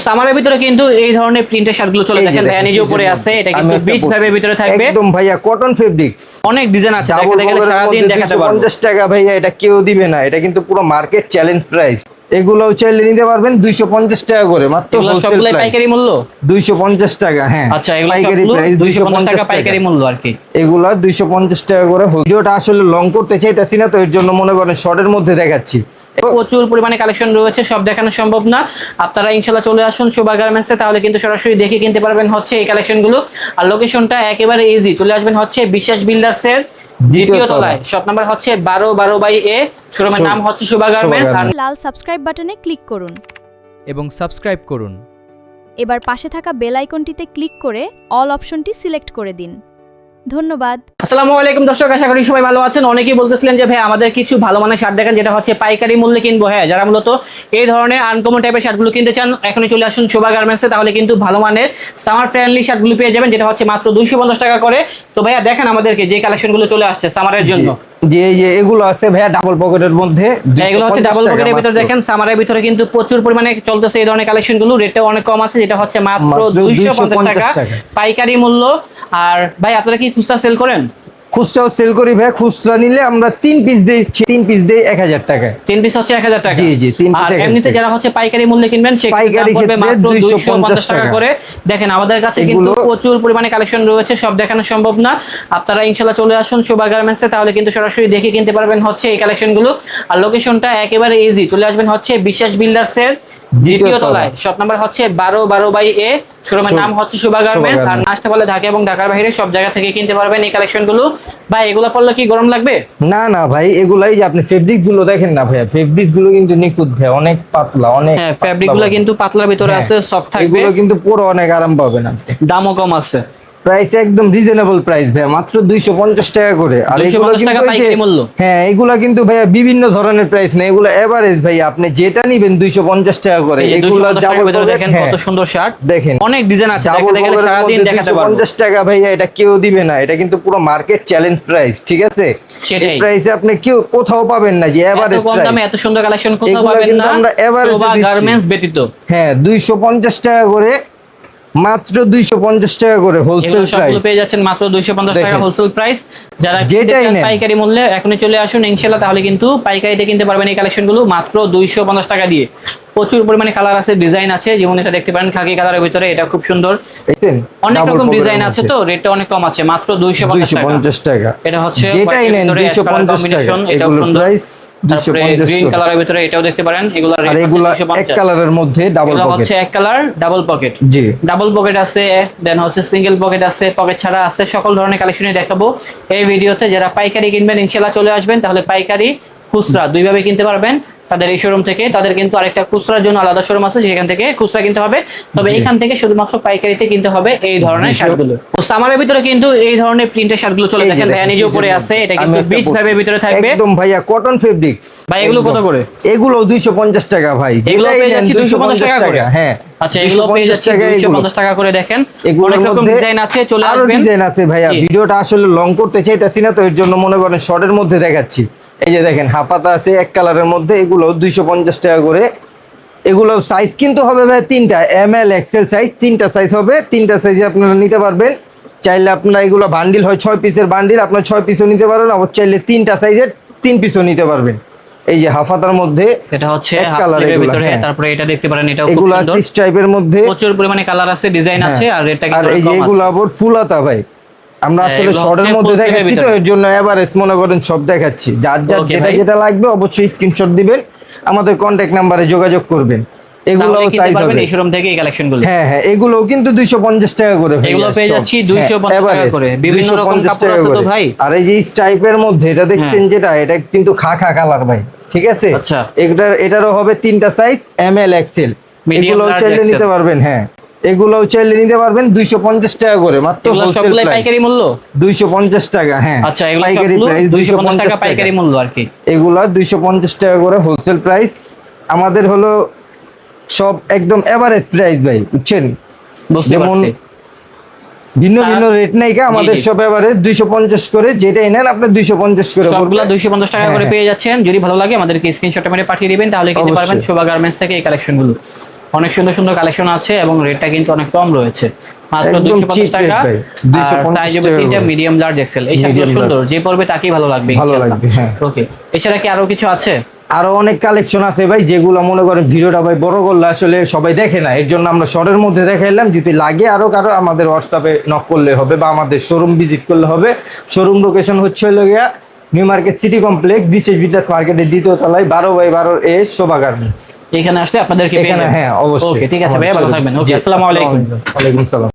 সামারের ভিতরে কিন্তু এই ধরনের প্রিন্টের শার্টগুলো চলে, দেখেন ভাইয়া নিজে উপরে আছে, এটা কিন্তু বিচ ভাইবের ভিতরে থাকবে একদম ভাইয়া কটন ফেব্রিক্স, অনেক ডিজাইন আছে, দেখাতে গেলে সারা দিন দেখাতে পারবো। 250 টাকা ভাইয়া, এটা কেউ দিবে না, এটা কিন্তু পুরো মার্কেট চ্যালেঞ্জ প্রাইস। এগুলোও চাইলে নিতে পারবেন 250 টাকা করে, মাত্র হোলসেল প্রাইস পাইকারি মূল্য 250 টাকা। হ্যাঁ আচ্ছা, এগুলো পাইকারি প্রাইস 250 টাকা পাইকারি মূল্য আর কি, এগুলা 250 টাকা করে। ভিডিওটা আসলে লং করতে চাইতাছি না, তো এর জন্য মনে করেন শর্টের মধ্যে দেখাচ্ছি। প্রচুর পরিমাণে কালেকশন রয়েছে, সব দেখানো সম্ভব না। আপনারা ইনশাআল্লাহ চলে আসুন শোভা গার্মেন্টসে, তাহলে কিন্তু সরাসরি দেখে কিনতে পারবেন হচ্ছে এই কালেকশনগুলো। আর লোকেশনটা একেবারে ইজি, চলে আসবেন হচ্ছে বিশ্বাস বিল্ডার্সের দ্বিতীয় তলায়, শপ নাম্বার হচ্ছে 12/12/A, শোরুমের নাম হচ্ছে শোভা গার্মেন্টস। আর লাল সাবস্ক্রাইব বাটনে ক্লিক করুন এবং সাবস্ক্রাইব করুন। এবার পাশে থাকা বেল আইকনটিতে ক্লিক করে অল অপশনটি সিলেক্ট করে দিন। ধন্যবাদ। আসসালামু আলাইকুম দর্শক, আশা করি সবাই ভালো আছেন। অনেকেই বলতেছিলেন যে ভাই আমাদের কিছু ভালো মানের শার্ট দেখেন যেটা হচ্ছে পাইকারি মূল্যে কিনবো। হ্যাঁ, যারা মূলত এই ধরনের আনকমন টাইপের শার্টগুলো কিনতে চান, এখনই চলে আসুন শোভা গার্মেন্টসে, তাহলে কিন্তু ভালো মানের সামার ফ্রেন্ডলি শার্টগুলো পেয়ে যাবেন, যেটা হচ্ছে মাত্র 250 টাকা করে। তো ভাইয়া দেখেন আমাদেরকে যে কালেকশনগুলো চলে আসছে সামারের জন্য। যে এগুলো আছে ভাইয়া ডাবল পকেটের মধ্যে, এগুলো হচ্ছে ডাবল পকেটের ভিতরে, দেখেন সামারের ভিতরে কিন্তু প্রচুর পরিমাণে চলতেছে এই ধরনের কালেকশনগুলো। রেটটাও অনেক কম আছে, যেটা হচ্ছে মাত্র 250 টাকা পাইকারি মূল্য। আর ভাই আপনারা কি খুচরা সেল করেন? খুচরাও সেল করি ভাই, খুচরা নিলে আমরা 3 পিস দেই, 3 পিস দেই 1000 টাকা, 3 পিস হচ্ছে 1000 টাকা। জি জি 3 পিস। আর এমনিতে যারা হচ্ছে পাইকারি মূল্যে কিনবেন সেক্ষেত্রে দাম পড়বে মাত্র 250 টাকা করে। দেখেন আমাদের কাছে কিন্তু প্রচুর পরিমাণে কালেকশন রয়েছে, সব দেখানো সম্ভব না। আপনারা ইনশাআল্লাহ চলে আসুন শোভা গার্মেন্টসে, তাহলে কিন্তু সরাসরি দেখে কিনতে পারবেন হচ্ছে এই কালেকশনগুলো। আর লোকেশনটা একেবারে ইজি, চলে আসবেন হচ্ছে বিশ্বাস বিল্ডার্সের দ্বিতীয় তলায়, শপ নাম্বার হচ্ছে 12/12/A, শোরুমের নাম হচ্ছে শোভা গার্মেন্টস। আর আসতে পারলে ঢাকা এবং ঢাকার বাইরে সব জায়গা থেকে কিনতে পারবেন এই কালেকশনগুলো। ভাই এগুলো পরলে কি গরম লাগবে? না না ভাই, এগুলাই যে আপনি ফেব্রিক গুলো দেখেন না ভাইয়া, ফেব্রিক গুলো কিন্তু নিখুঁত ভাই, অনেক পাতলা, অনেক। হ্যাঁ, ফেব্রিক গুলো কিন্তু পাতলার ভিতরে আছে, সফট থাকবে, এগুলো কিন্তু পুরো অনেক আরাম পাবেন আপনি। দামও কম আছে, প্রাইস একদম রিজনেবল প্রাইস ভাই, মাত্র 250 টাকা করে। আর এগুলো কিন্তু হ্যাঁ, এগুলা কিন্তু ভাইয়া বিভিন্ন ধরনের প্রাইস না, এগুলো এভারেজ ভাই, আপনি যেটা নেবেন 250 টাকা করে। এগুলো দেখেন কত সুন্দর শার্ট, দেখেন অনেক ডিজাইন আছে, দেখাতে গেলে সারা দিন দেখাতে পারবো। 250 টাকা ভাইয়া, এটা কেউ দিবে না, এটা কিন্তু পুরো মার্কেট চ্যালেঞ্জ প্রাইস, ঠিক আছে? এই প্রাইসে আপনি কেউ কোথাও পাবেন না, যে এভারেজ কম দামে এত সুন্দর কালেকশন কোথাও পাবেন না, আমরা এভারেজ গার্মেন্টস ব্যতীত। হ্যাঁ 250 টাকা করে, মাত্র 250 টাকা করে হোলসেল প্রাইস পেয়ে যাচ্ছেন, মাত্র 250 টাকা হোলসেল প্রাইস। যারা যেটাই নেন পাইকারি মূল্যে এখনই চলে আসুন ইনশাআল্লাহ, তাহলে কিন্তু পাইকারিতে কিনতে পারবেন এই কালেকশনগুলো মাত্র 250 টাকা দিয়ে। প্রচুর পরিমাণে কালার আছে, ডিজাইন আছে, যেমন এটা দেখতে পারেন খাকি কালারের ভিতরে, এটা খুব সুন্দর, অনেক রকম ডিজাইন আছে। তো রেটটা অনেক কম আছে, মাত্র 250 টাকা। এটা হচ্ছে যেটাই নেন 250 টাকা, এটাও সুন্দর প্রাইস। গ্রিন কালারের ভিতরে এটাও দেখতে পারেন, এগুলা রেট এক কালারের মধ্যে ডাবল পকেট, হচ্ছে এক কালার ডাবল পকেট। জি, ডাবল পকেট আছে, দেন হচ্ছে সিঙ্গেল পকেট আছে, পকেট ছাড়া আছে, সকল ধরনের কালেকশনই দেখাবো এই ভিডিওতে। যারা পাইকারি কিনবেন ইনশাআল্লাহ চলে আসবেন, তাহলে পাইকারি খুচরা দুইভাবে কিনতে পারবেন তাদের এই শোরুম থেকে। তাদের কিন্তু আরেকটা খুচরার জন্য আলাদা শোরুম আছে, সেখান থেকে খুচরা কিনতে হবে, তবে এখান থেকে শুধুমাত্র পাইকারিতে কিনতে হবে এই ধরনের শার্টগুলো। ও সামারের ভিতরে কিন্তু এই ধরনের প্রিন্টের শার্টগুলো চলে, দেখেন ভাইয়া নিজে উপরে আছে, এটা কিন্তু বিচ ভাইবের ভিতরে থাকবে, একদম ভাইয়া কটন ফেব্রিক্স। ভাই এগুলো কত করে? এগুলো 250 টাকা ভাই, এগুলো পেয়ে যাচ্ছে 250 টাকা করে। হ্যাঁ আচ্ছা, এগুলো পেয়ে যাচ্ছে 250 টাকা করে। দেখেন অনেক রকম ডিজাইন আছে, চলে আসবেন। ডিজাইন আছে ভাইয়া, ভিডিওটা আসলে লং করতে চাইতাছি না, তো এর জন্য মনে করেন শর্টের মধ্যে দেখাচ্ছি। এই যে দেখেন হাফাতা আছে এক কালারের মধ্যে, এগুলো 250 টাকা করে। এগুলো সাইজ কিন্তু হবে ভাই তিনটা, ML XL সাইজ, তিনটা সাইজ হবে, তিনটা সাইজে আপনারা নিতে পারবেন। চাইলে আপনারা এগুলো বান্ডিল হয় 6 পিসের বান্ডিল, আপনারা 6 পিসও নিতে পারবেন, আবার চাইলে তিনটা সাইজের 3 পিসও নিতে পারবেন। এই যে হাফাতার মধ্যে এটা হচ্ছে হাফ স্লিভের ভিতরে, তারপরে এটা দেখতে পারেন, এটাও খুব সুন্দর, এগুলো স্ট্রাইপের মধ্যে প্রচুর পরিমাণে কালার আছে, ডিজাইন আছে, আর এটা কিন্তু আর এই যে এগুলো আবার ফুল হাতা ভাই, আমরা আসলে শর্টের মধ্যে দেখাচ্ছি, তো এর জন্য এভারেজ মনে করেন সব দেখাচ্ছি। যার যার যেটা যেটা লাগবে অবশ্যই স্ক্রিনশট দিবেন, আমাদের কন্টাক্ট নাম্বারে যোগাযোগ করবেন। এগুলো সাইজ হবে এই শোরুম থেকে এই কালেকশনগুলো। হ্যাঁ হ্যাঁ, এগুলো কিন্তু 250 টাকা করে, এগুলো পেয়ে যাচ্ছি 250 টাকা করে। বিভিন্ন রকম কাপড় আছে তো ভাই। আর এই যে স্ট্রাইপের মধ্যে এটা দেখছেন যেটা, এটা কিন্তু খাখা কালার ভাই, ঠিক আছে? আচ্ছা, এটারও হবে তিনটা সাইজ, ML XL, এগুলো চাইলে নিতে পারবেন। হ্যাঁ, এগুলোও চাইলে নিতে পারবেন 250 টাকা করে, মাত্র হোলসেল প্রাইস পাইকারি মূল্য 250 টাকা। হ্যাঁ আচ্ছা, এগুলো পাইকারি প্রাইস 250 টাকা পাইকারি মূল্য আর কি। এগুলা 250 টাকা করে হোলসেল প্রাইস। আমাদের হলো সব একদম এভারেজ প্রাইস ভাই, বুঝছেন? যেমন ভিন্ন ভিন্ন রেট নাই, আমাদের সব এভারেজ 250 করে, যেটাই নেন আপনি 250 করে, সবগুলো 250 টাকা করে পেয়ে যাচ্ছেন। যদি ভালো লাগে আমাদেরকে স্ক্রিনশট মেরে পাঠিয়ে দিবেন, তাহলে কিনতে পারবেন শোভা গার্মেন্টস থেকে এই কালেকশনগুলো। অনেক সুন্দর সুন্দর কালেকশন আছে এবং রেটটা কিন্তু অনেক কম রয়েছে, মাত্র একদম 250 cheap টাকা। rate ভাই, 250 সাইজ হবে টাকা তিনটা, করে। Medium large Excel. এই শার্টগুলো Medium সুন্দর, large। যে পরবে তাকেই ভালো লাগবে ভালো ইনশাআল্লাহ। লাগবে, হ্যাঁ। ওকে, এছাড়া কি আরো কিছু আছে? আরো অনেক কালেকশন আছে ভাই, যেগুলো মনে করেন ভিডিওটা ভাই বড় করলে আসলে সবাই দেখে না, এর জন্য আমরা শর্টের মধ্যে দেখাইলাম। যদি লাগে আরো কারো আমাদের হোয়াটসঅ্যাপে নক করলে হবে বা আমাদের শোরুম ভিজিট করলে হবে। শোরুম লোকেশন হচ্ছে হলো গিয়া নিউ মার্কেট সিটি কমপ্লেক্স, বিশেষ বিদ্যাস মার্কেটের 2য় তলায় 12/12 এ শোভা গার্মেন্টস। এখানে আসলে আপনাদেরকে পেয়ে এখানে যাবেন। হ্যাঁ অবশ্যই। ওকে, ঠিক আছে ভাইয়া, ভালো থাকবেন। ওকে, আসসালামু আলাইকুম। ওয়ালাইকুম সালাম।